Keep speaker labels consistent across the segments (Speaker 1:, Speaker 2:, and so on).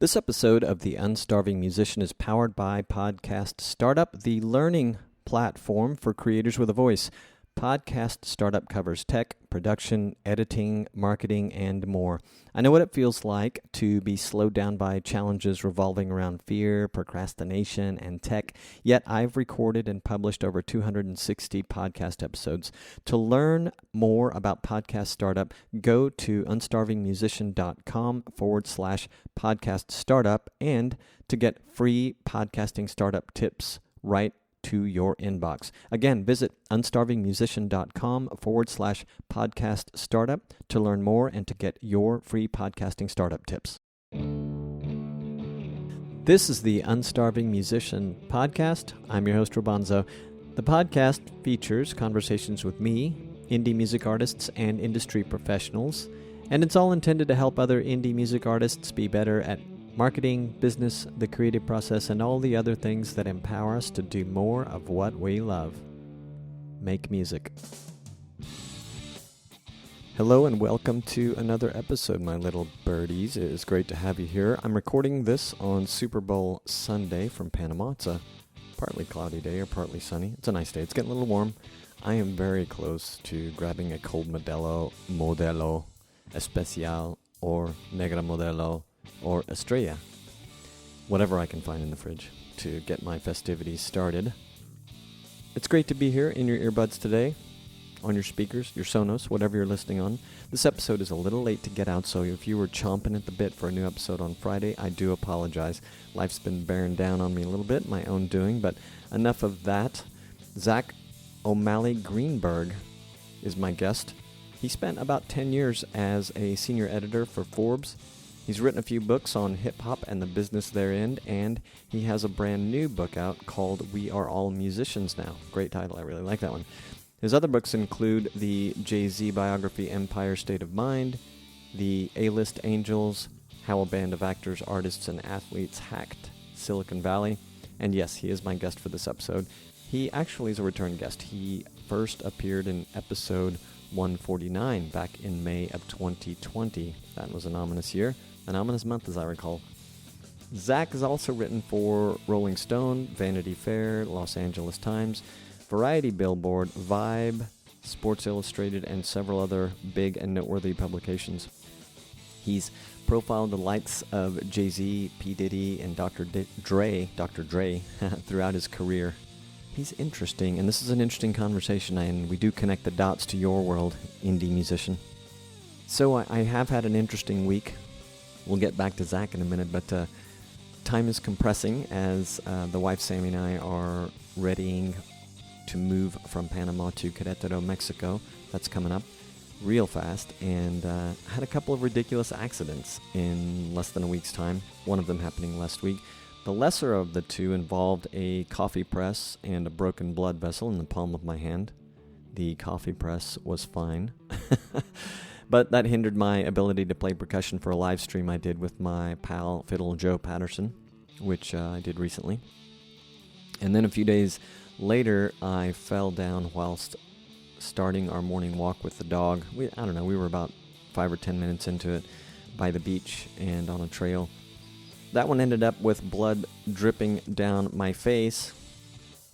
Speaker 1: This episode of The Unstarving Musician is powered by Podcast Startup, the learning platform for creators with a voice. Podcast Startup covers tech, production, editing, marketing, and more. I know what it feels like to be slowed down by challenges revolving around fear, procrastination, and tech, yet I've recorded and published over 260 podcast episodes. To learn more about Podcast Startup, go to unstarvingmusician.com/podcast startup, and to get free podcasting startup tips right to your inbox. Again, visit unstarvingmusician.com/podcast startup to learn more and to get your free podcasting startup tips. This is the Unstarving Musician podcast. I'm your host, Robonzo. The podcast features conversations with me, indie music artists, and industry professionals, and it's all intended to help other indie music artists be better at marketing, business, the creative process, and all the other things that empower us to do more of what we love. Make music. Hello and welcome to another episode, my little birdies. It is great to have you here. I'm recording this on Super Bowl Sunday from Panama. It's a partly cloudy day or partly sunny. It's a nice day. It's getting a little warm. I am very close to grabbing a cold Modelo Especial or Negra Modelo or Estrella, whatever I can find in the fridge to get my festivities started. It's great to be here in your earbuds today, on your speakers, your Sonos, whatever you're listening on. This episode is a little late to get out, so if you were chomping at the bit for a new episode on Friday, I do apologize. Life's been bearing down on me a little bit, my own doing, but enough of that. Zack Greenburg is my guest. He spent about 10 years as a senior editor for Forbes. He's written a few books on hip-hop and the business therein, and he has a brand new book out called We Are All Musicians Now. Great title, I really like that one. His other books include the Jay-Z biography Empire State of Mind, the A-List Angels, How a Band of Actors, Artists, and Athletes Hacked Silicon Valley, and yes, he is my guest for this episode. He actually is a return guest. He first appeared in episode 149 back in May of 2020. That was an ominous year. An ominous month, as I recall. Zack has also written for Rolling Stone, Vanity Fair, Los Angeles Times, Variety Billboard, Vibe, Sports Illustrated, and several other big and noteworthy publications. He's profiled the likes of Jay-Z, P. Diddy, and Dr. Dre throughout his career. He's interesting, and this is an interesting conversation, and we do connect the dots to your world, indie musician. So I have had an interesting week. We'll get back to Zack in a minute, but time is compressing as the wife Sammy and I are readying to move from Panama to Querétaro, Mexico. That's coming up real fast, and had a couple of ridiculous accidents in less than a week's time, one of them happening last week. The lesser of the two involved a coffee press and a broken blood vessel in the palm of my hand. The coffee press was fine. But that hindered my ability to play percussion for a live stream I did with my pal Fiddle Joe Patterson, which I did recently. And then a few days later, I fell down whilst starting our morning walk with the dog. We were about 5 or 10 minutes into it by the beach and on a trail. That one ended up with blood dripping down my face.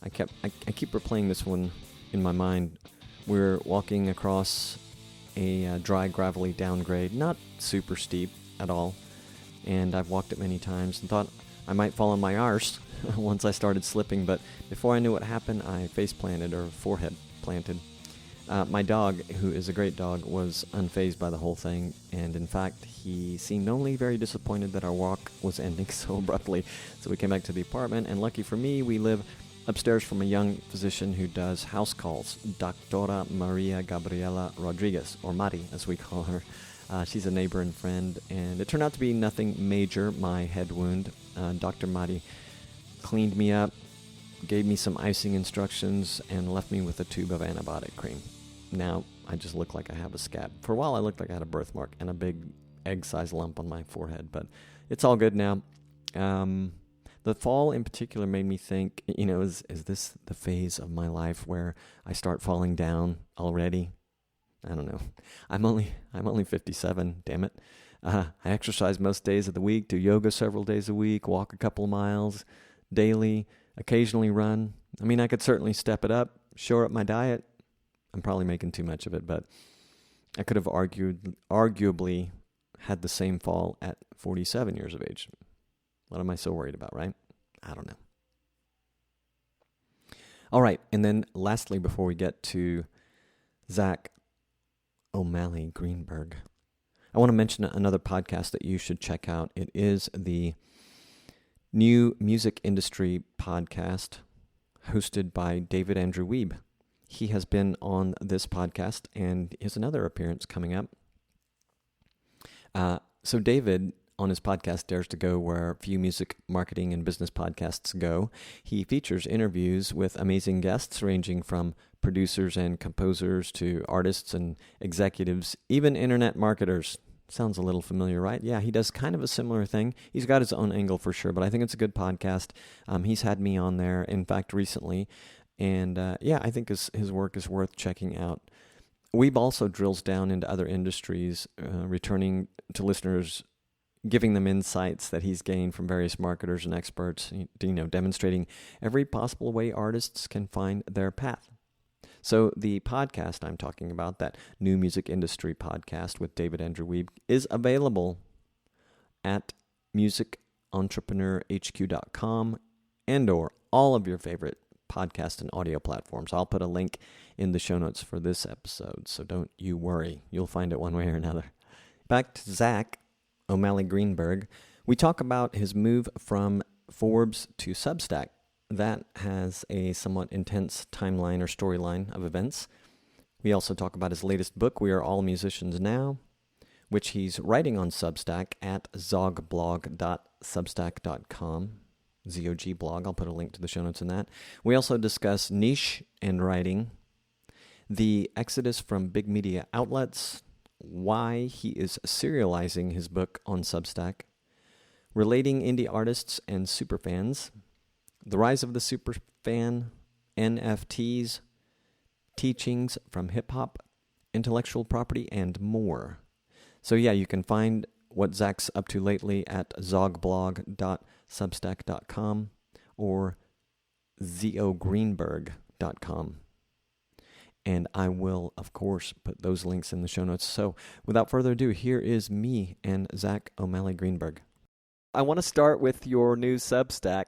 Speaker 1: I keep replaying this one in my mind. We're walking across a dry, gravelly downgrade, not super steep at all, and I've walked it many times and thought I might fall on my arse once I started slipping, but before I knew what happened, I face planted, or forehead planted. My dog, who is a great dog, was unfazed by the whole thing, and in fact, he seemed only very disappointed that our walk was ending so abruptly. So we came back to the apartment, and lucky for me, we live upstairs from a young physician who does house calls, Dr. Mari Gabriella Rodriguez, or Mari, as we call her. She's a neighbor and friend, and it turned out to be nothing major, my head wound. Dr. Mari cleaned me up, gave me some icing instructions, and left me with a tube of antibiotic cream. Now, I just look like I have a scab. For a while, I looked like I had a birthmark and a big egg-sized lump on my forehead, but it's all good now. The fall in particular made me think, is this the phase of my life where I start falling down already? I don't know. I'm only 57, damn it. I exercise most days of the week, do yoga several days a week, walk a couple of miles daily, occasionally run. I mean, I could certainly step it up, shore up my diet. I'm probably making too much of it, but I could have arguably had the same fall at 47 years of age. What am I so worried about, right? I don't know. All right, and then lastly, before we get to Zack Greenburg, I want to mention another podcast that you should check out. It is the New Music Industry Podcast hosted by David Andrew Wiebe. He has been on this podcast, and he has another appearance coming up. So David, on his podcast, dares to go where few music marketing and business podcasts go. He features interviews with amazing guests ranging from producers and composers to artists and executives, even internet marketers. Sounds a little familiar, right? Yeah, he does kind of a similar thing. He's got his own angle for sure, but I think it's a good podcast. He's had me on there, in fact, recently. And I think his work is worth checking out. Weeb also drills down into other industries, returning to listeners, giving them insights that he's gained from various marketers and experts, demonstrating every possible way artists can find their path. So the podcast I'm talking about, that New Music Industry Podcast with David Andrew Wiebe, is available at musicentrepreneurhq.com and or all of your favorite podcast and audio platforms. I'll put a link in the show notes for this episode, so don't you worry. You'll find it one way or another. Back to Zack Greenburg. We talk about his move from Forbes to Substack. That has a somewhat intense timeline or storyline of events. We also talk about his latest book, We Are All Musicians Now, which he's writing on Substack at zogblog.substack.com. ZOG blog. I'll put a link to the show notes in that. We also discuss niche and writing, the exodus from big media outlets, why he is serializing his book on Substack, relating indie artists and superfans, the rise of the superfan, NFTs, teachings from hip-hop, intellectual property, and more. So yeah, you can find what Zack's up to lately at zogblog.substack.com or zogreenburg.com. And I will, of course, put those links in the show notes. So without further ado, here is me and Zack Greenburg. I want to start with your new Substack.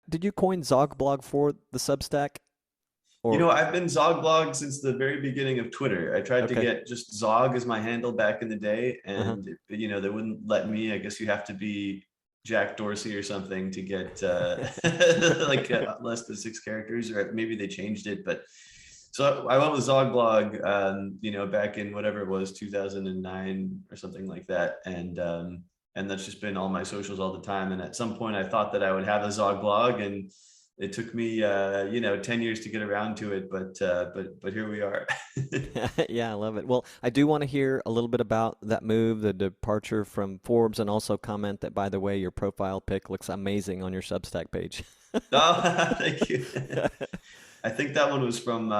Speaker 1: Did you coin Zogblog for the Substack? Or?
Speaker 2: I've been Zogblog since the very beginning of Twitter. I tried to get just Zog as my handle back in the day, and they wouldn't let me. I guess you have to be Jack Dorsey or something to get less than 6 characters, or maybe they changed it. But so I went with Zogblog, back in whatever it was, 2009 or something like that, and that's just been all my socials all the time. And at some point, I thought that I would have a Zogblog, and it took me, 10 years to get around to it, but here we are.
Speaker 1: Yeah, I love it. Well, I do want to hear a little bit about that move, the departure from Forbes, and also comment that, by the way, your profile pic looks amazing on your Substack page.
Speaker 2: Oh, thank you. I think that one was from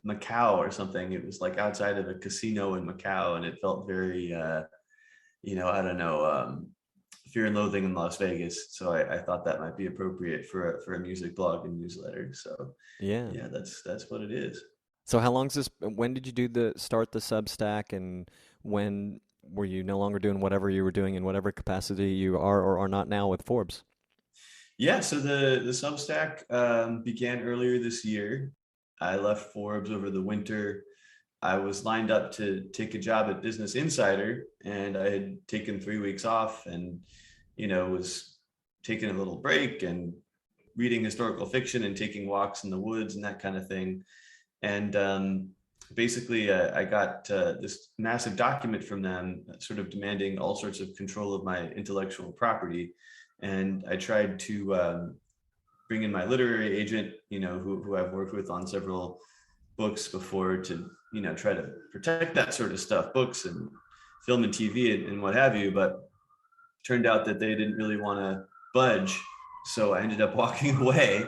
Speaker 2: Macau or something. It was like outside of a casino in Macau, and it felt very, Fear and Loathing in Las Vegas. So I thought that might be appropriate for a music blog and newsletter. So yeah, that's what it is.
Speaker 1: So when did you start the Substack, and when were you no longer doing whatever you were doing in whatever capacity you are or are not now with Forbes?
Speaker 2: Yeah, so the Substack began earlier this year. I left Forbes over the winter. I was lined up to take a job at Business Insider, and I had taken 3 weeks off and, was taking a little break and reading historical fiction and taking walks in the woods and that kind of thing. And basically, I got this massive document from them sort of demanding all sorts of control of my intellectual property. And I tried to bring in my literary agent, who I've worked with on several books before, to try to protect that sort of stuff, books and film and TV and what have you. But turned out that they didn't really want to budge, so I ended up walking away.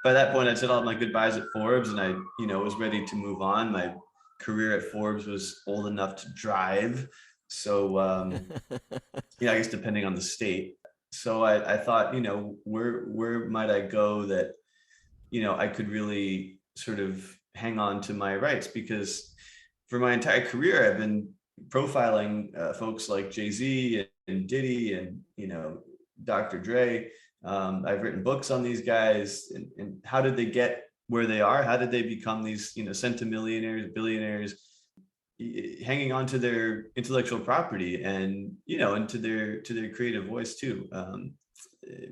Speaker 2: By that point, I'd said all my goodbyes at Forbes, and I was ready to move on. My career at Forbes was old enough to drive, So, yeah, I guess depending on the state. So I thought, where might I go that, I could really sort of hang on to my rights, because for my entire career, I've been profiling folks like Jay-Z and Diddy and, Dr. Dre. I've written books on these guys, and how did they get where they are? How did they become these, centimillionaires, billionaires, hanging on to their intellectual property and, and to their creative voice too,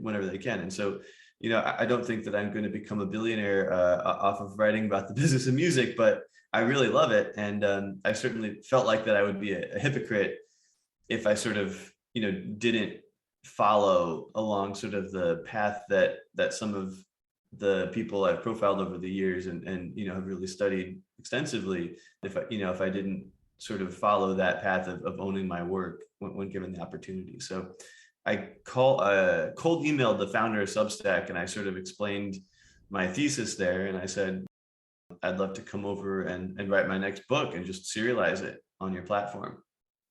Speaker 2: whenever they can. And so, I don't think that I'm going to become a billionaire off of writing about the business of music, but I really love it. And I certainly felt like that I would be a hypocrite if I sort of, didn't follow along sort of the path that some of the people I've profiled over the years and have really studied extensively, if I didn't sort of follow that path of owning my work when given the opportunity. So I cold emailed the founder of Substack, and I sort of explained my thesis there. And I said, I'd love to come over and write my next book and just serialize it on your platform.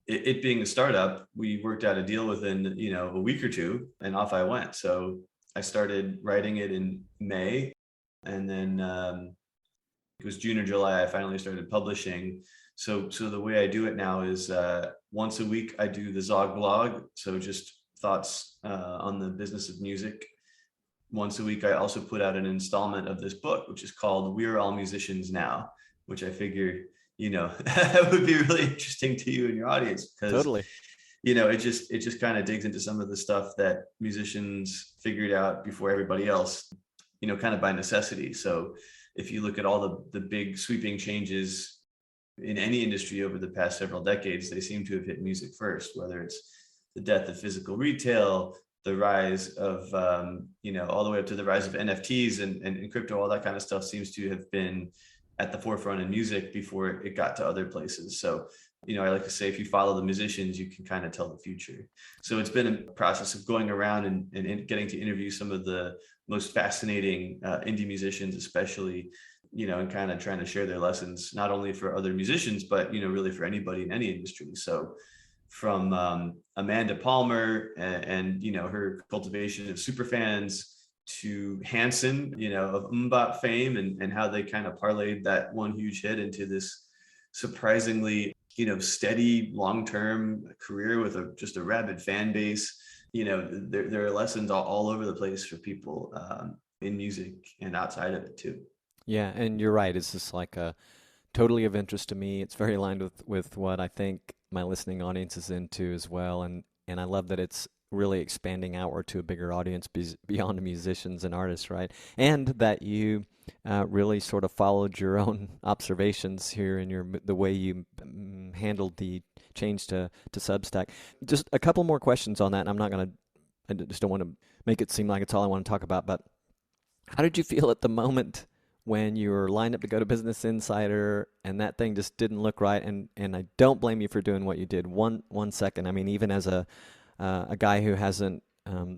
Speaker 2: It being a startup, we worked out a deal within, a week or two, and off I went. So I started writing it in May, and then it was June or July I finally started publishing. So the way I do it now is once a week I do the Zog blog, so just thoughts on the business of music. Once a week I also put out an installment of this book, which is called We're All Musicians Now, which I figure, would be really interesting to you and your audience, because
Speaker 1: Totally.
Speaker 2: it just kind of digs into some of the stuff that musicians figured out before everybody else, kind of by necessity. So if you look at all the big sweeping changes in any industry over the past several decades, they seem to have hit music first, whether it's the death of physical retail, the rise of, all the way up to the rise of NFTs and crypto, all that kind of stuff seems to have been at the forefront in music before it got to other places. So, I like to say, if you follow the musicians, you can kind of tell the future. So it's been a process of going around and getting to interview some of the most fascinating indie musicians, especially, and kind of trying to share their lessons, not only for other musicians, but, really for anybody in any industry. So from Amanda Palmer and her cultivation of superfans, to Hanson, of MMMBop fame, and how they kind of parlayed that one huge hit into this surprisingly, steady long-term career with just a rabid fan base. There are lessons all over the place for people in music and outside of it too.
Speaker 1: Yeah, and you're right. It's just like totally of interest to me. It's very aligned with what I think my listening audience is into as well, and I love that it's really expanding outward to a bigger audience beyond musicians and artists, right? And that you really sort of followed your own observations here in the way you handled the change to Substack. Just a couple more questions on that, and I just don't want to make it seem like it's all I want to talk about, but how did you feel at the moment when you were lined up to go to Business Insider and that thing just didn't look right? And I don't blame you for doing what you did. One second. I mean, even as a guy who hasn't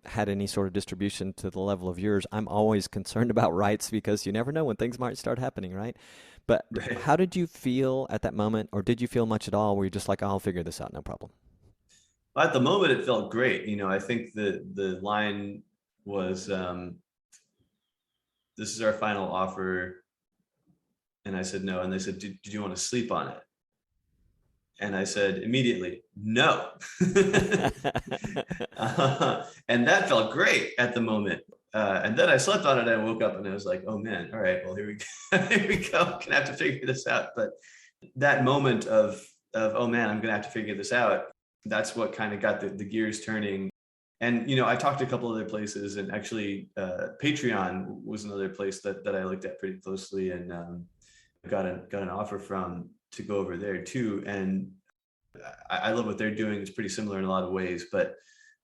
Speaker 1: had any sort of distribution to the level of yours, I'm always concerned about rights, because you never know when things might start happening, right? But
Speaker 2: Right.
Speaker 1: how did you feel at that moment, or did you feel much at all? Were you just like, I'll figure this out, no problem?
Speaker 2: At the moment, it felt great. I think the line was, "This is our final offer," and I said no, and they said, "Did you want to sleep on it?" And I said immediately, "No." And that felt great at the moment. And then I slept on it and I woke up and I was like, "Oh man, all right, well, here we go. Here we go. I'm gonna have to figure this out." But that moment of oh man, I'm gonna have to figure this out, that's what kind of got the gears turning. And I talked to a couple other places, and actually Patreon was another place that I looked at pretty closely, and got an offer from to go over there too. And I love what they're doing. It's pretty similar in a lot of ways, but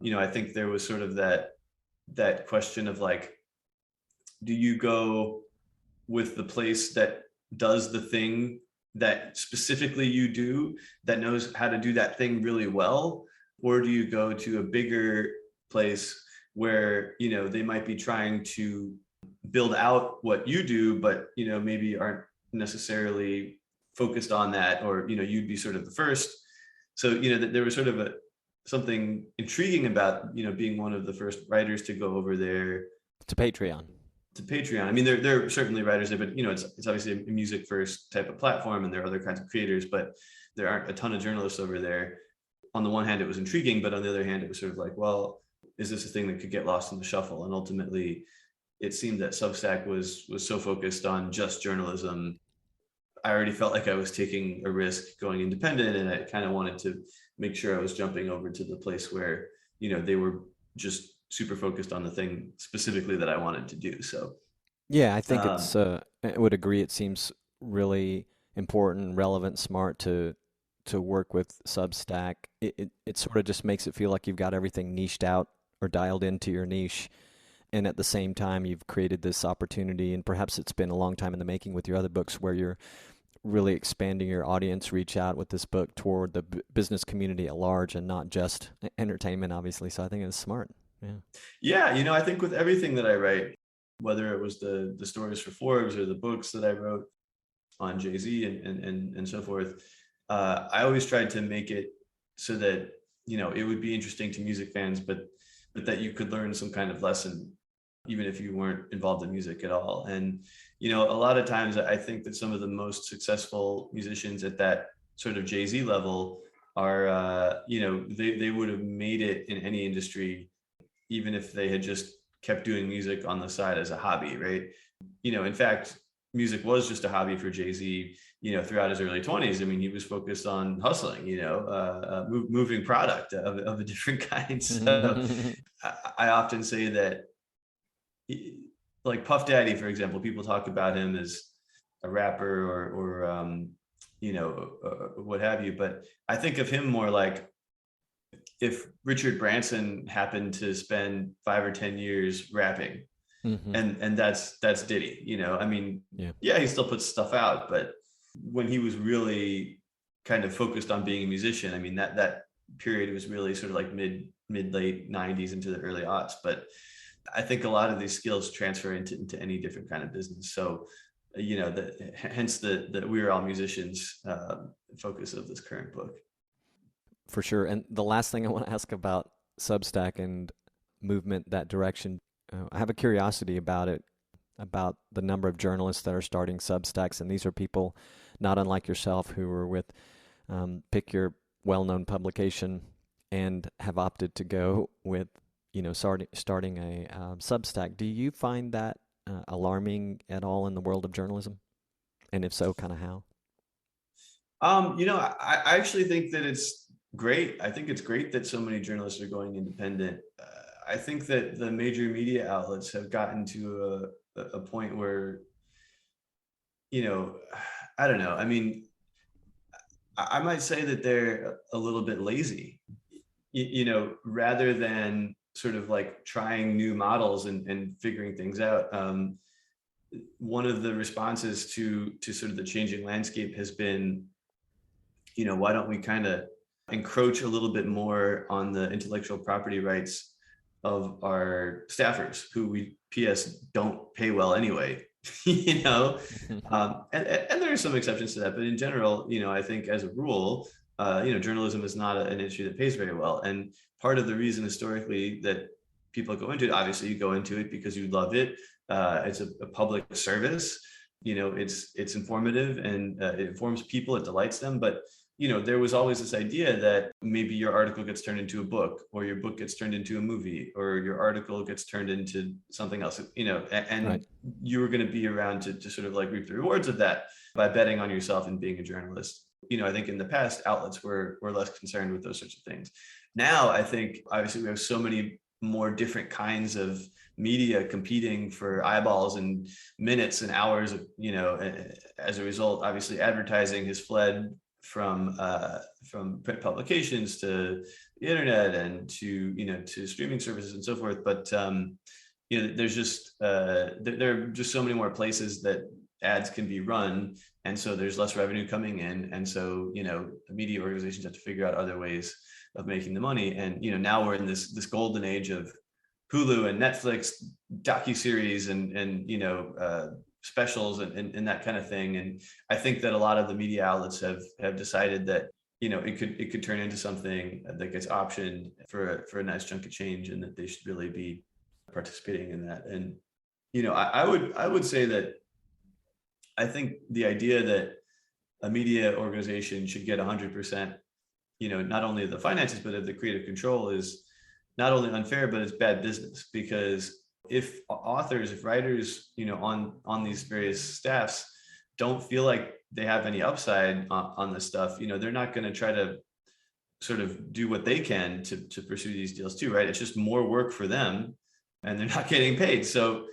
Speaker 2: I think there was sort of that question of like, do you go with the place that does the thing that specifically you do, that knows how to do that thing really well, or do you go to a bigger place where they might be trying to build out what you do, but maybe aren't necessarily focused on that, or you'd be sort of the first So, there was sort of something intriguing about, being one of the first writers to go over there
Speaker 1: to Patreon.
Speaker 2: I mean, there are certainly writers there, but it's obviously a music first type of platform, and there are other kinds of creators, but there aren't a ton of journalists over there. On the one hand, it was intriguing, but on the other hand, it was sort of like, well, is this a thing that could get lost in the shuffle? And ultimately, it seemed that Substack was so focused on just journalism. I already felt like I was taking a risk going independent, and I kind of wanted to make sure I was jumping over to the place where, they were just super focused on the thing specifically that I wanted to do. So,
Speaker 1: yeah, I think I would agree. It seems really important, relevant, smart to work with Substack. It sort of just makes it feel like you've got everything niched out or dialed into your niche. And at the same time, you've created this opportunity, and perhaps it's been a long time in the making with your other books, where you're really expanding your audience reach out with this book toward the business community at large and not just entertainment, obviously. So I think it's smart.
Speaker 2: Yeah, I think with everything that I write, whether it was the stories for Forbes or the books that I wrote on Jay-Z and so forth, I always tried to make it so that, it would be interesting to music fans, but that you could learn some kind of lesson, even if you weren't involved in music at all. And, a lot of times I think that some of the most successful musicians at that sort of Jay-Z level are, they would have made it in any industry, even if they had just kept doing music on the side as a hobby, right? In fact, music was just a hobby for Jay-Z, throughout his early 20s. I mean, he was focused on hustling, moving product of a different kind. So I often say that, like Puff Daddy, for example, people talk about him as a rapper or what have you. But I think of him more like if Richard Branson happened to spend 5 or 10 years rapping, and that's Diddy. I mean, yeah, he still puts stuff out, but when he was really kind of focused on being a musician, I mean, that period was really sort of like mid late 90s into the early aughts. But I think a lot of these skills transfer into any different kind of business. So, hence the We Are All Musicians focus of this current book.
Speaker 1: For sure. And the last thing I want to ask about Substack and movement that direction, I have a curiosity about it, about the number of journalists that are starting Substacks. And these are people not unlike yourself who were with pick your well-known publication and have opted to go with, starting a Substack. Do you find that alarming at all in the world of journalism? And if so, kind of how?
Speaker 2: I actually think that it's great. I think it's great that so many journalists are going independent. I think that the major media outlets have gotten to a point where, I don't know. I mean, I might say that they're a little bit lazy, rather than sort of like trying new models and figuring things out. One of the responses to sort of the changing landscape has been, why don't we kind of encroach a little bit more on the intellectual property rights of our staffers, who we PS don't pay well anyway, and there are some exceptions to that, but in general, I think as a rule, journalism is not an industry that pays very well. And part of the reason historically that people go into it, obviously you go into it because you love it. It's a public service, it's informative and it informs people, it delights them. But there was always this idea that maybe your article gets turned into a book, or your book gets turned into a movie, or your article gets turned into something else, and right. You were going to be around to sort of like reap the rewards of that by betting on yourself and being a journalist. I think in the past, outlets were less concerned with those sorts of things. Now, I think obviously we have so many more different kinds of media competing for eyeballs and minutes and hours of, as a result, obviously advertising has fled from print publications to the internet and to streaming services and so forth. But there's just there are just so many more places that ads can be run, and so there's less revenue coming in, and so the media organizations have to figure out other ways of making the money. And now we're in this golden age of Hulu and Netflix docuseries and specials and that kind of thing. And I think that a lot of the media outlets have decided that it could turn into something that gets optioned for a nice chunk of change, and that they should really be participating in that. And I would say that I think the idea that a media organization should get 100%, not only of the finances but of the creative control, is not only unfair, but it's bad business. Because if writers, on these various staffs don't feel like they have any upside on this stuff, they're not going to try to sort of do what they can to pursue these deals too, right? It's just more work for them, and they're not getting paid. So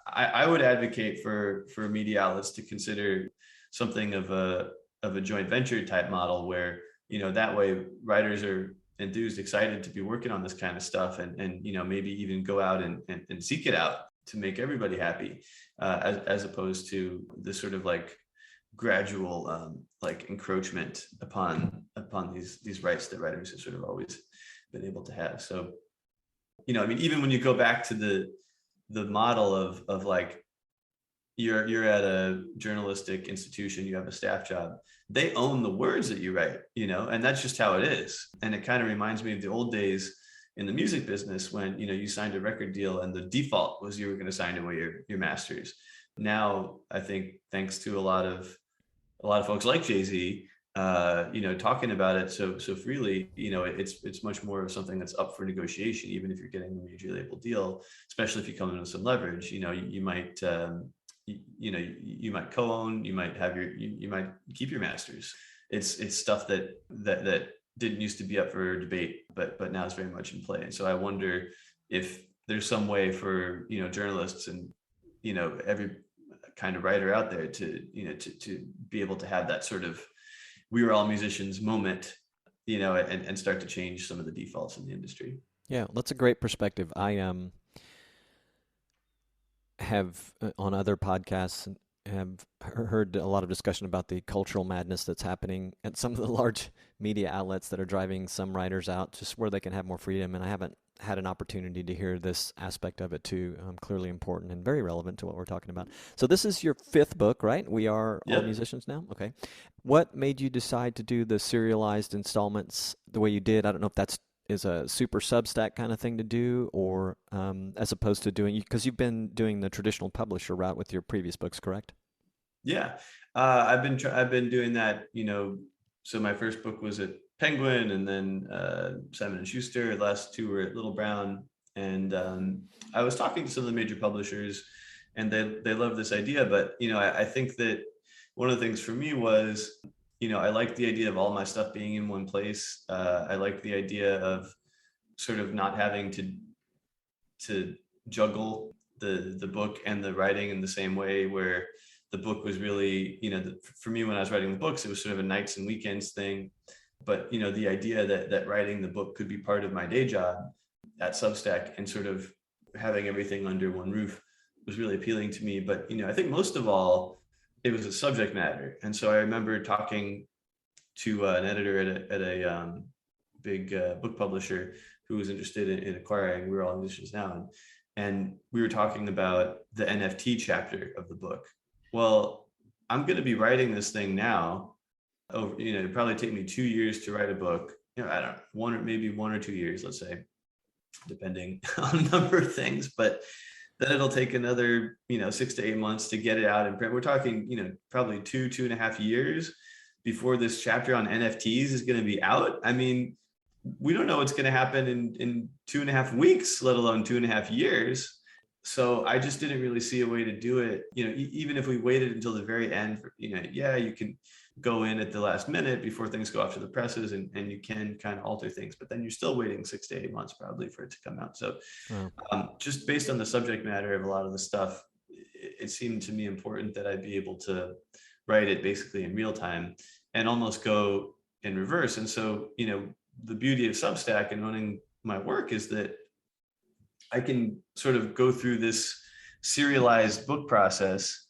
Speaker 2: I would advocate for media outlets to consider something of a joint venture type model, where that way writers are enthused, excited to be working on this kind of stuff, and maybe even go out and seek it out to make everybody happy, as opposed to this sort of like gradual like encroachment upon these rights that writers have sort of always been able to have. So even when you go back to the model of like, you're at a journalistic institution, you have a staff job, they own the words that you write, and that's just how it is. And it kind of reminds me of the old days in the music business, when you signed a record deal and the default was you were going to sign away your masters. Now I think, thanks to a lot of folks like Jay-Z, talking about it so freely, it's much more of something that's up for negotiation, even if you're getting a major label deal, especially if you come in with some leverage. You might you might co-own, you might keep your masters. It's stuff that didn't used to be up for debate, but now it's very much in play. And so I wonder if there's some way for journalists and every kind of writer out there to be able to have that sort of "we were all musicians" moment, and start to change some of the defaults in the industry.
Speaker 1: Yeah, that's a great perspective. I have on other podcasts have heard a lot of discussion about the cultural madness that's happening at some of the large media outlets that are driving some writers out just where they can have more freedom. And I haven't had an opportunity to hear this aspect of it too. Clearly important and very relevant to what we're talking about. So this is your 5th book, right? We Are All Musicians Now? Okay. What made you decide to do the serialized installments the way you did? I don't know if that's is a super Substack kind of thing to do, or as opposed to doing, because you've been doing the traditional publisher route with your previous books, correct?
Speaker 2: Yeah, I've been doing that. So my first book was at Penguin, and then Simon and Schuster. The last 2 were at Little Brown, and I was talking to some of the major publishers, and they love this idea. But I think that one of the things for me was, I like the idea of all my stuff being in one place. I like the idea of sort of not having to juggle the book and the writing in the same way, where the book was really, for me, when I was writing the books, it was sort of a nights and weekends thing. But, the idea that writing the book could be part of my day job at Substack, and sort of having everything under one roof was really appealing to me. But, I think most of all, it was a subject matter. And so I remember talking to an editor at a big book publisher who was interested in acquiring We Are All Musicians Now. And we were talking about the NFT chapter of the book. Well, I'm going to be writing this thing now. It'd probably take me 2 years to write a book. I don't know, maybe 1 or 2 years, let's say, depending on a number of things. But then it'll take another, 6 to 8 months to get it out in print. We're talking, probably 2.5 years before this chapter on NFTs is going to be out. I mean, we don't know what's going to happen in 2.5 weeks, let alone 2.5 years. So I just didn't really see a way to do it. Even if we waited until the very end, you can go in at the last minute before things go off to the presses, and you can kind of alter things, but then you're still waiting 6 to 8 months probably for it to come out. So just based on the subject matter of a lot of the stuff, it seemed to me important that I'd be able to write it basically in real time and almost go in reverse. And so, the beauty of Substack and owning my work is that I can sort of go through this serialized book process,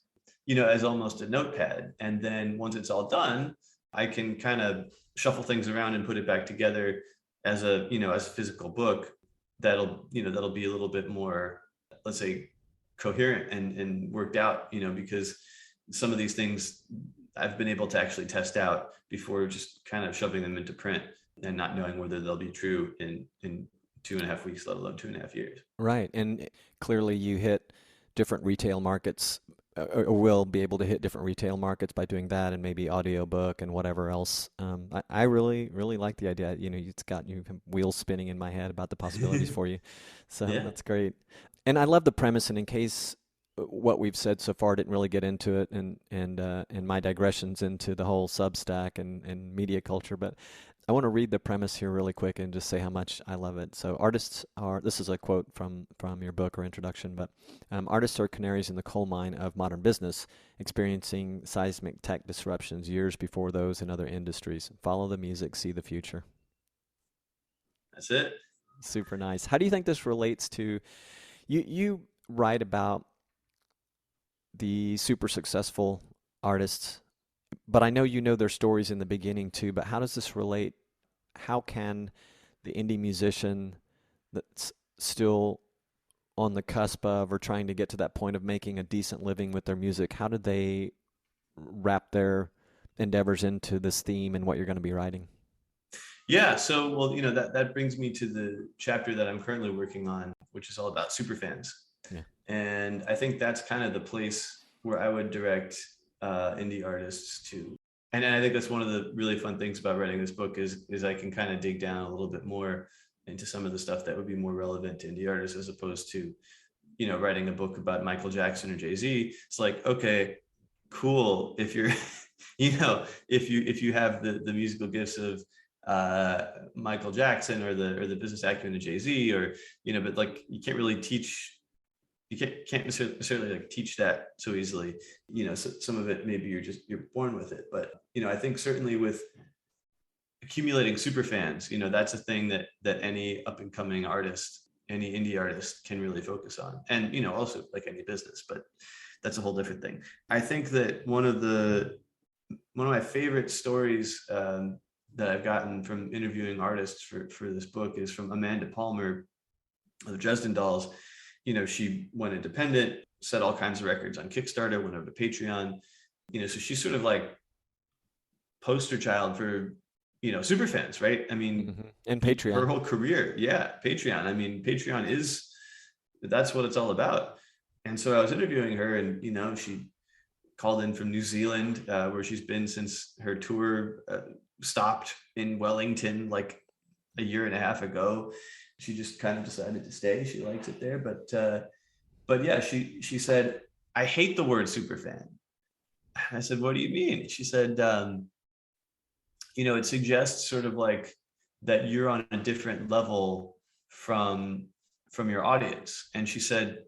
Speaker 2: as almost a notepad. And then once it's all done, I can kind of shuffle things around and put it back together as a physical book that'll be a little bit more, let's say, coherent and worked out, because some of these things I've been able to actually test out before just kind of shoving them into print and not knowing whether they'll be true in 2.5 weeks, let alone 2.5 years.
Speaker 1: Right. And clearly you hit different retail markets, or will be able to hit different retail markets by doing that, and maybe audiobook and whatever else. I really, really like the idea. It's got you wheels spinning in my head about the possibilities for you. So
Speaker 2: Yeah.
Speaker 1: that's great. And I love the premise. And in case what we've said so far didn't really get into it, and my digressions into the whole Substack and media culture, but I want to read the premise here really quick and just say how much I love it. So this is a quote from your book or introduction, but artists are canaries in the coal mine of modern business, experiencing seismic tech disruptions years before those in other industries. Follow the music, see the future.
Speaker 2: That's it.
Speaker 1: Super nice. How do you think this relates to, you write about the super successful artists, but I know their stories in the beginning too, but how does this relate? How can the indie musician that's still on the cusp of or trying to get to that point of making a decent living with their music, how did they wrap their endeavors into this theme and what you're going to be writing?
Speaker 2: Yeah. So, well, that brings me to the chapter that I'm currently working on, which is all about superfans.
Speaker 1: Yeah.
Speaker 2: And I think that's kind of the place where I would direct indie artists to. And I think that's one of the really fun things about writing this book is I can kind of dig down a little bit more into some of the stuff that would be more relevant to indie artists, as opposed to, writing a book about Michael Jackson or Jay-Z. It's like, okay, cool. If you're, if you have the musical gifts of Michael Jackson or the business acumen of Jay-Z, or, but like, you can't really teach. You can't necessarily like teach that so easily. So some of it maybe you're born with it, but I think certainly with accumulating super fans, that's a thing that any up and coming artist, any indie artist can really focus on, and also like any business, but that's a whole different thing. I think that one of my favorite stories that I've gotten from interviewing artists for this book is from Amanda Palmer of the Dresden Dolls. She went independent, set all kinds of records on Kickstarter, went over to Patreon, so she's sort of like poster child for, super fans, right? I mean,
Speaker 1: mm-hmm. And Patreon.
Speaker 2: Her whole career. Yeah. Patreon. I mean, Patreon that's what it's all about. And so I was interviewing her, and, she called in from New Zealand, where she's been since her tour stopped in Wellington, like a year and a half ago. She just kind of decided to stay. She likes it there. But yeah, she said, I hate the word superfan. I said, what do you mean? She said, it suggests sort of like that you're on a different level from your audience. And she said,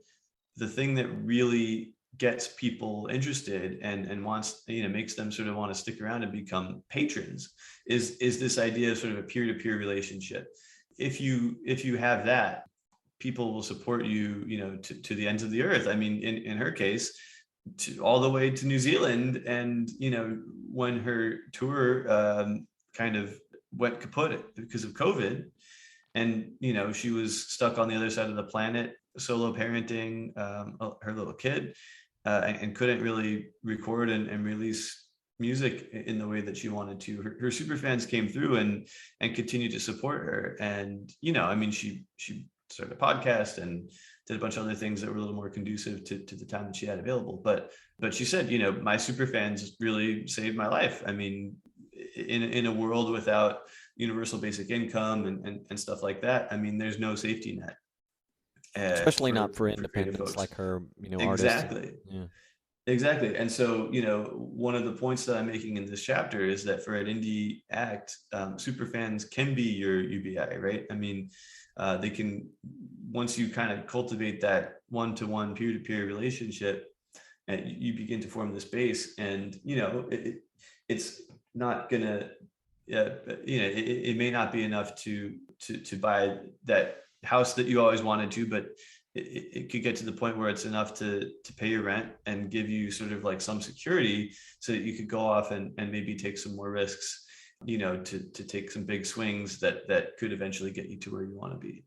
Speaker 2: the thing that really gets people interested and wants, makes them sort of want to stick around and become patrons is this idea of sort of a peer-to-peer relationship. If you have that, people will support you, to the ends of the earth. I mean, in her case, all the way to New Zealand. And, when her tour kind of went kaput because of COVID, and, she was stuck on the other side of the planet, solo parenting her little kid, and couldn't really record and release music in the way that she wanted to. Her super fans came through and continued to support her. And, I mean, she started a podcast and did a bunch of other things that were a little more conducive to the time that she had available. But she said, my super fans really saved my life. I mean, in a world without universal basic income and stuff like that, I mean, there's no safety net.
Speaker 1: Especially not for independents like her,
Speaker 2: Exactly.
Speaker 1: artists. Yeah.
Speaker 2: Exactly. And so, one of the points that I'm making in this chapter is that for an indie act, super fans can be your UBI, right? I mean, they can, once you kind of cultivate that one-to-one peer-to-peer relationship, and you begin to form this base, and, it's not gonna, it may not be enough to buy that house that you always wanted to, but it could get to the point where it's enough to pay your rent and give you sort of like some security, so that you could go off and maybe take some more risks, to take some big swings that could eventually get you to where you want to be.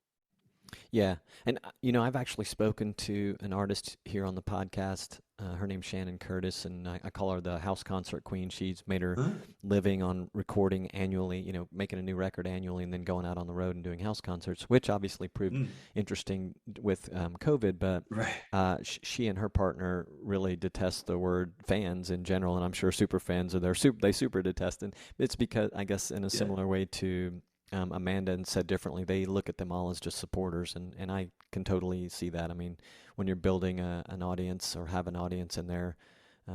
Speaker 1: Yeah. And, I've actually spoken to an artist here on the podcast. Her name's Shannon Curtis, and I call her the house concert queen. She's made her
Speaker 2: Huh?
Speaker 1: living on recording annually, making a new record annually and then going out on the road and doing house concerts, which obviously proved
Speaker 2: Mm,
Speaker 1: interesting with COVID. But
Speaker 2: right.
Speaker 1: she and her partner really detest the word fans in general, and I'm sure super fans are they super detest. And it's because, I guess, in a
Speaker 2: Yeah.
Speaker 1: similar way to Amanda and said differently, they look at them all as just supporters, and I can totally see that. I mean, when you're building an audience or have an audience and they're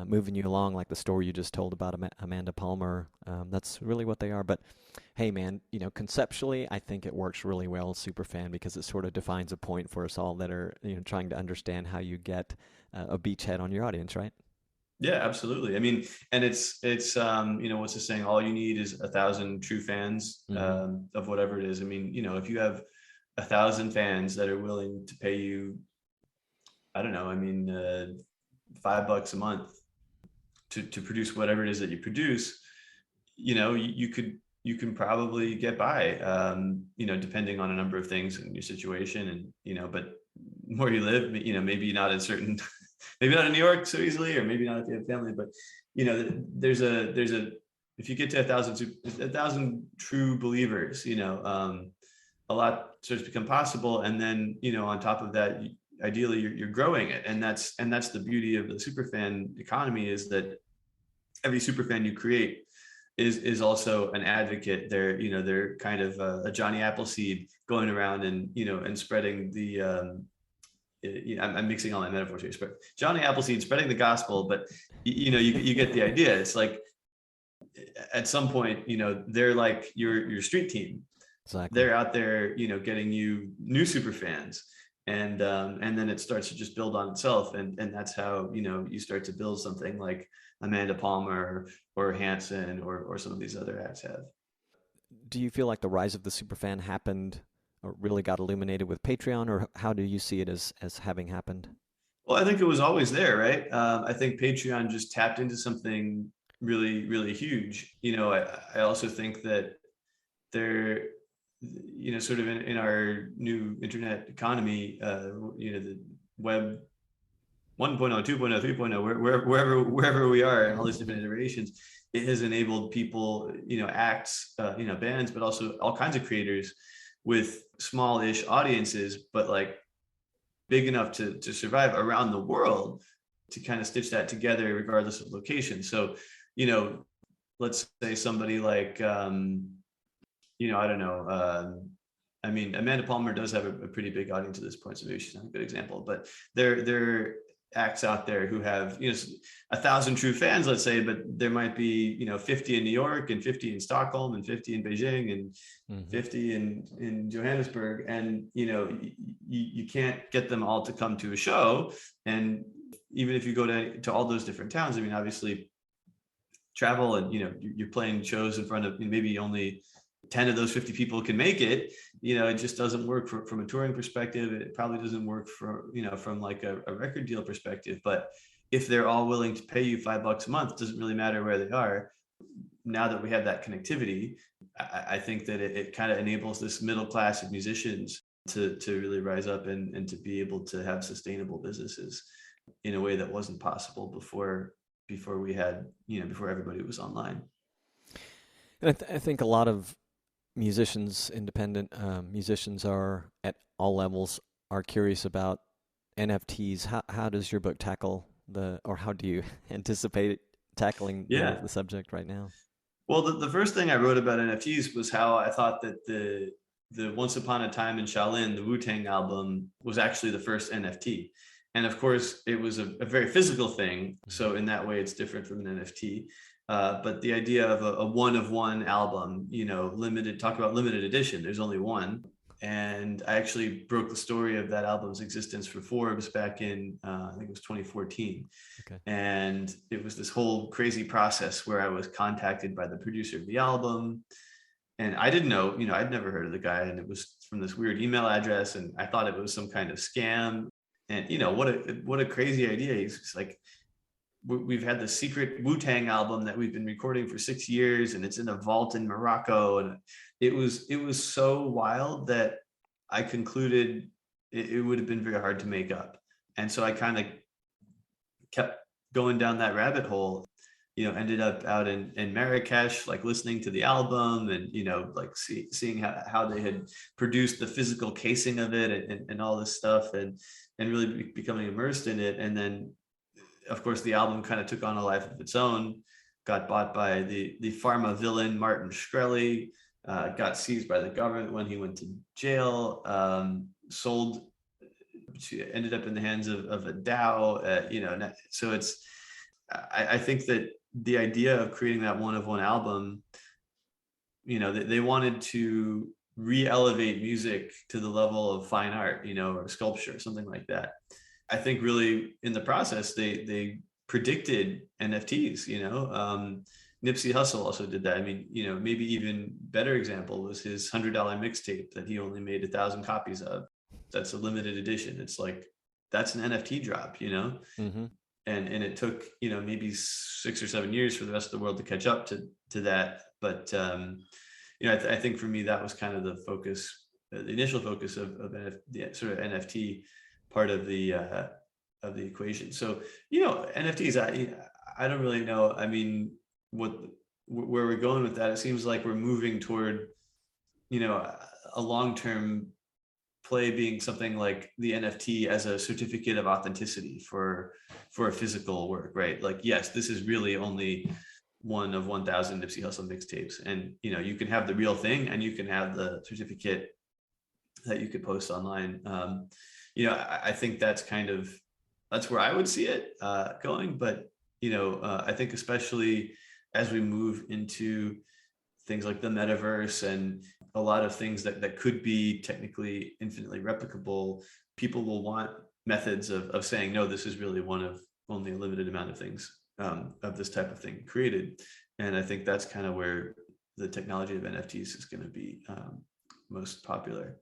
Speaker 1: moving you along, like the story you just told about Amanda Palmer, that's really what they are. But hey, man, conceptually, I think it works really well, Superfan, because it sort of defines a point for us all that are trying to understand how you get a beachhead on your audience, right?
Speaker 2: Yeah, absolutely. I mean, and what's the saying? All you need is 1,000 true fans
Speaker 1: Mm-hmm.
Speaker 2: of whatever it is. I mean, if you have 1,000 fans that are willing to pay you, I don't know, I mean, $5 a month to produce whatever it is that you produce, you can probably get by, depending on a number of things in your situation, and but where you live, maybe not in certain, maybe not in New York so easily, or maybe not if you have family, but there's a if you get to 1,000 true believers, a lot starts to become possible, and then on top of that, ideally you're growing it, and that's the beauty of the superfan economy, is that every superfan you create is also an advocate. They're kind of a Johnny Appleseed going around and and spreading the I'm mixing all my metaphors here, but Johnny Appleseed spreading the gospel. But you get the idea. It's like at some point, they're like your street team.
Speaker 1: Exactly.
Speaker 2: They're out there, getting you new super fans, and then it starts to just build on itself, and that's how you start to build something like Amanda Palmer or Hanson or some of these other acts have.
Speaker 1: Do you feel like the rise of the superfan happened or really got illuminated with Patreon, or how do you see it as having happened?
Speaker 2: Well, I think it was always there, right? I think Patreon just tapped into something really, really huge. I also think that there, sort of in our new internet economy, the web 1.0, 2.0, 3.0, wherever we are in all these different iterations, it has enabled people, acts, bands, but also all kinds of creators with small-ish audiences, but like big enough to survive around the world, to kind of stitch that together regardless of location. So, you know, let's say somebody like, I don't know. I mean, Amanda Palmer does have a pretty big audience at this point, so maybe she's not a good example. But there are acts out there who have 1,000 true fans, let's say, but there might be 50 in New York and 50 in Stockholm and 50 in Beijing and
Speaker 1: Mm-hmm.
Speaker 2: 50 in Johannesburg, and you can't get them all to come to a show. And even if you go to all those different towns, I mean, obviously travel, and you're playing shows in front of maybe only 10 of those 50 people can make it. It just doesn't work from a touring perspective. It probably doesn't work from like a record deal perspective. But if they're all willing to pay you $5 a month, it doesn't really matter where they are. Now that we have that connectivity, I think that it kind of enables this middle class of musicians to really rise up and to be able to have sustainable businesses in a way that wasn't possible before we had, before everybody was online.
Speaker 1: And I think a lot of musicians, independent musicians, are at all levels are curious about NFTs. How does your book tackle or how do you anticipate tackling
Speaker 2: Yeah.
Speaker 1: the subject right now?
Speaker 2: Well, the first thing I wrote about NFTs was how I thought that the Once Upon a Time in Shaolin, the Wu-Tang album, was actually the first NFT. And of course, it was a very physical thing.
Speaker 1: Mm-hmm.
Speaker 2: So in that way, it's different from an NFT. But the idea of a one of one album, talk about limited edition, there's only one. And I actually broke the story of that album's existence for Forbes back in, I think it was 2014.
Speaker 1: Okay.
Speaker 2: And it was this whole crazy process where I was contacted by the producer of the album. And I didn't know, I'd never heard of the guy. And it was from this weird email address. And I thought it was some kind of scam. And, what a crazy idea. He's just like, we've had the secret Wu-Tang album that we've been recording for 6 years, and it's in a vault in Morocco. And it was so wild that I concluded it would have been very hard to make up. And so I kind of kept going down that rabbit hole, ended up out in Marrakesh, like listening to the album and, like seeing how they had produced the physical casing of it and all this stuff and really becoming immersed in it. And then, of course, the album kind of took on a life of its own, got bought by the pharma villain, Martin Shkreli, got seized by the government when he went to jail, sold, ended up in the hands of a DAO, so I think that the idea of creating that one of one album, they wanted to re-elevate music to the level of fine art, or sculpture, something like that. I think really in the process, they predicted NFTs, Nipsey Hussle also did that. I mean, maybe even better example was his $100 mixtape that he only made 1,000 copies of. That's a limited edition. It's like, that's an NFT drop,
Speaker 1: Mm-hmm.
Speaker 2: and it took, maybe 6 or 7 years for the rest of the world to catch up to that. But, I think for me, that was kind of the focus, the initial focus of the sort of NFT part of the equation. So, NFTs, I don't really know. I mean, where we're going with that, it seems like we're moving toward, a long-term play being something like the NFT as a certificate of authenticity for a physical work, right? Like, yes, this is really only one of 1,000 Nipsey Hussle mixtapes, and you can have the real thing, and you can have the certificate that you could post online. I think that's where I would see it going, but I think especially as we move into things like the metaverse and a lot of things that could be technically infinitely replicable, people will want methods of saying, no, this is really one of only a limited amount of things of this type of thing created. And I think that's kind of where the technology of NFTs is going to be most popular.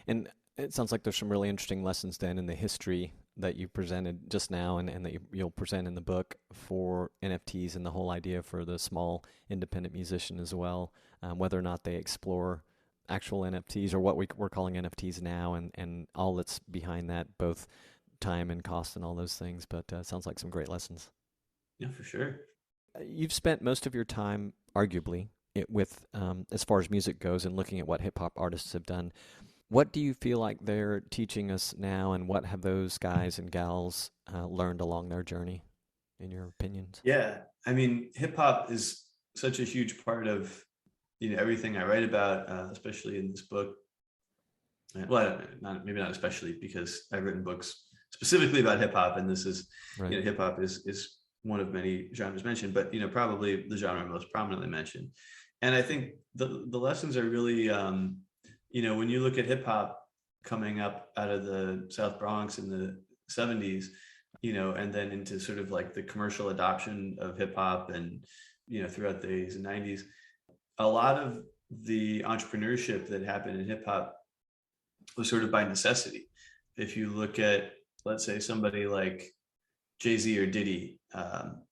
Speaker 1: And it sounds like there's some really interesting lessons then in the history that you presented just now and that you'll present in the book for NFTs and the whole idea for the small independent musician as well, whether or not they explore actual NFTs or what we're calling NFTs now and all that's behind that, both time and cost and all those things. But it sounds like some great lessons.
Speaker 2: Yeah, for sure.
Speaker 1: You've spent most of your time, arguably, with as far as music goes and looking at what hip-hop artists have done. What do you feel like they're teaching us now, and what have those guys and gals learned along their journey, in your opinions?
Speaker 2: Yeah, I mean, hip hop is such a huge part of everything I write about, especially in this book. Well, maybe not especially, because I've written books specifically about hip hop, and this is
Speaker 1: Right.
Speaker 2: Hip hop is one of many genres mentioned, but probably the genre most prominently mentioned. And I think the lessons are really when you look at hip hop coming up out of the South Bronx in the 70s, and then into sort of like the commercial adoption of hip hop and, throughout the 80s and 90s, a lot of the entrepreneurship that happened in hip hop was sort of by necessity. If you look at, let's say, somebody like Jay-Z or Diddy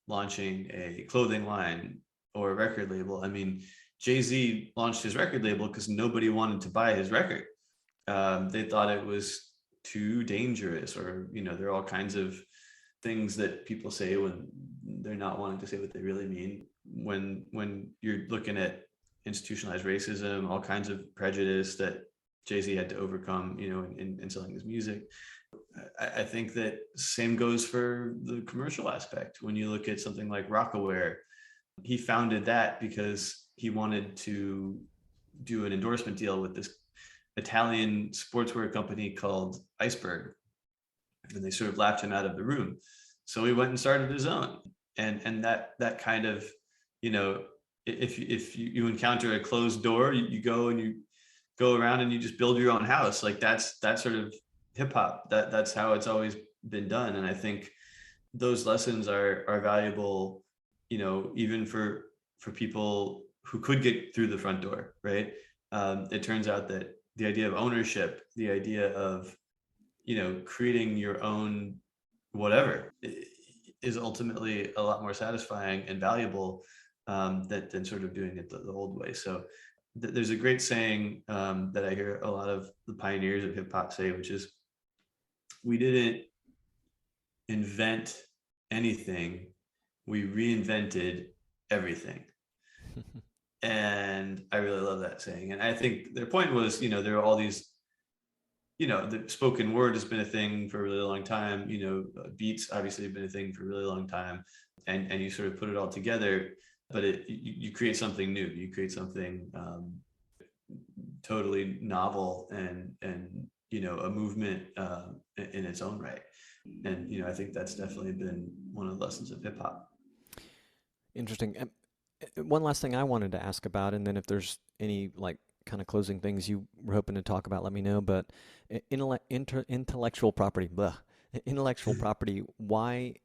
Speaker 2: launching a clothing line or a record label, I mean, Jay-Z launched his record label because nobody wanted to buy his record. They thought it was too dangerous, or there are all kinds of things that people say when they're not wanting to say what they really mean. When you're looking at institutionalized racism, all kinds of prejudice that Jay-Z had to overcome, in selling his music. I think that same goes for the commercial aspect. When you look at something like Rockaware, he founded that because he wanted to do an endorsement deal with this Italian sportswear company called Iceberg, and they sort of laughed him out of the room. So he went and started his own, and that kind of, if you encounter a closed door, you go and you go around and you just build your own house. Like that's sort of hip hop. That's how it's always been done, and I think those lessons are valuable, even for people who could get through the front door, right? It turns out that the idea of ownership, the idea of, creating your own whatever, is ultimately a lot more satisfying and valuable than sort of doing it the old way. So there's a great saying that I hear a lot of the pioneers of hip hop say, which is, we didn't invent anything, we reinvented everything. And I really love that saying. And I think their point was, there are all these, the spoken word has been a thing for a really long time. Beats obviously have been a thing for a really long time. And you sort of put it all together, but you create something new. You create something totally novel and a movement in its own right. And I think that's definitely been one of the lessons of hip hop.
Speaker 1: Interesting. One last thing I wanted to ask about, and then if there's any kind of closing things you were hoping to talk about, let me know. But intellectual property, intellectual property. Why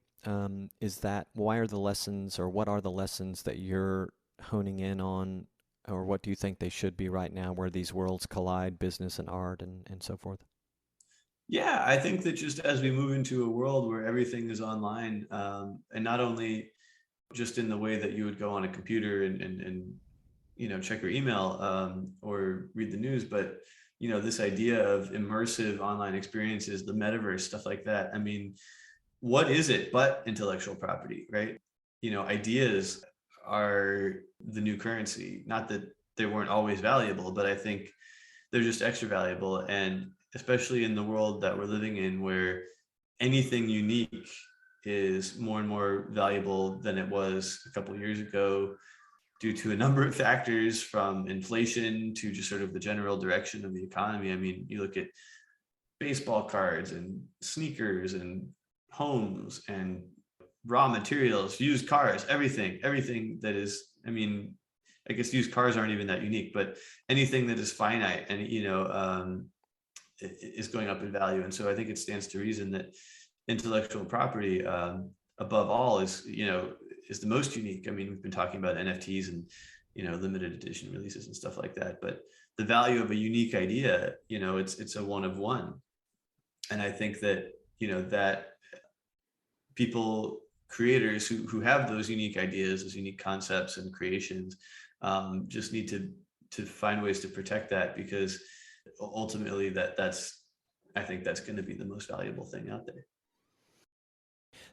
Speaker 1: is that? Why are the lessons, or what are the lessons that you're honing in on, or what do you think they should be right now, where these worlds collide, business and art, and so forth?
Speaker 2: Yeah, I think that just as we move into a world where everything is online, and not only just in the way that you would go on a computer and check your email or read the news, but this idea of immersive online experiences, the metaverse, stuff like that. I mean, what is it but intellectual property, right? Ideas are the new currency. Not that they weren't always valuable, but I think they're just extra valuable. And especially in the world that we're living in, where anything unique is more and more valuable than it was a couple of years ago, due to a number of factors, from inflation to just sort of the general direction of the economy. I mean, you look at baseball cards and sneakers and homes and raw materials, used cars, everything that is, I mean, I guess used cars aren't even that unique, but anything that is finite and, is going up in value. And so I think it stands to reason that intellectual property, above all, is the most unique. I mean, we've been talking about NFTs and limited edition releases and stuff like that, but the value of a unique idea, it's a one of one. And I think that that people, creators who have those unique ideas, those unique concepts and creations, just need to find ways to protect that, because ultimately I think that's going to be the most valuable thing out there.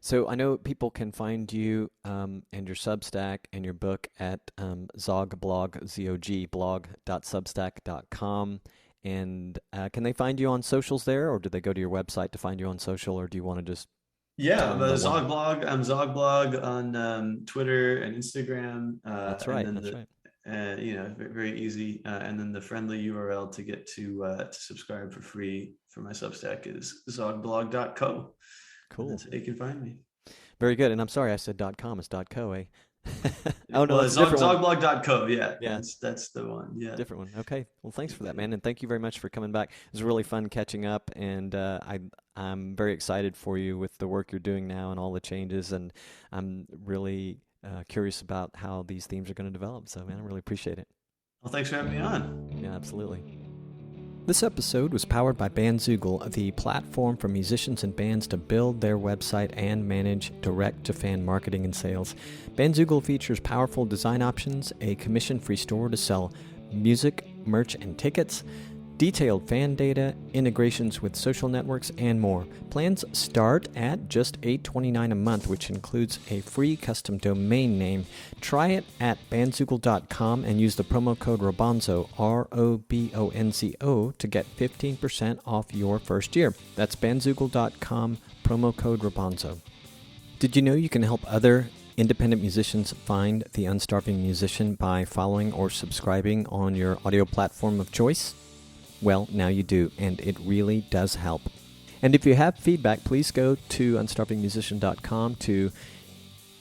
Speaker 1: So I know people can find you and your Substack and your book at zogblog, zogblog.substack.com. And can they find you on socials there, or do they go to your website to find you on social, or do you want to just...
Speaker 2: Yeah, I'm Zogblog on Twitter and Instagram.
Speaker 1: That's right. That's right.
Speaker 2: Very easy. And then the friendly URL to get to subscribe for free for my Substack is zogblog.co.
Speaker 1: Cool.
Speaker 2: That's how you can find me.
Speaker 1: Very good. And I'm sorry I said .com. It's .co, eh?
Speaker 2: Oh no, it's zogblog.co. Yeah, that's the one. Yeah,
Speaker 1: different one. Okay. Well, thanks for that, man, and thank you very much for coming back. It was really fun catching up, and I'm very excited for you with the work you're doing now and all the changes, and I'm really curious about how these themes are going to develop. So, man, I really appreciate it.
Speaker 2: Well, thanks for having me on.
Speaker 1: Yeah, absolutely. This episode was powered by Bandzoogle, the platform for musicians and bands to build their website and manage direct-to-fan marketing and sales. Bandzoogle features powerful design options, a commission-free store to sell music, merch, and tickets, detailed fan data, integrations with social networks, and more. Plans start at just $8.29 a month, which includes a free custom domain name. Try it at bandzoogle.com and use the promo code Robonzo, ROBONZO, to get 15% off your first year. That's bandzoogle.com, promo code Robonzo. Did you know you can help other independent musicians find the Unstarving Musician by following or subscribing on your audio platform of choice? Well, now you do, and it really does help. And if you have feedback, please go to unstarvingmusician.com to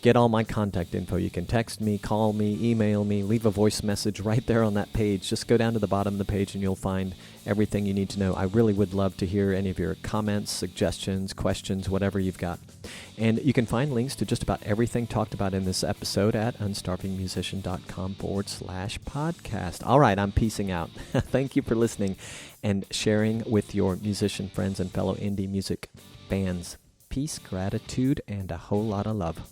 Speaker 1: get all my contact info. You can text me, call me, email me, leave a voice message right there on that page. Just go down to the bottom of the page and you'll find everything you need to know. I really would love to hear any of your comments, suggestions, questions, whatever you've got. And you can find links to just about everything talked about in this episode at unstarvingmusician.com/podcast. All right, I'm peacing out. Thank you for listening and sharing with your musician friends and fellow indie music bands. Peace, gratitude, and a whole lot of love.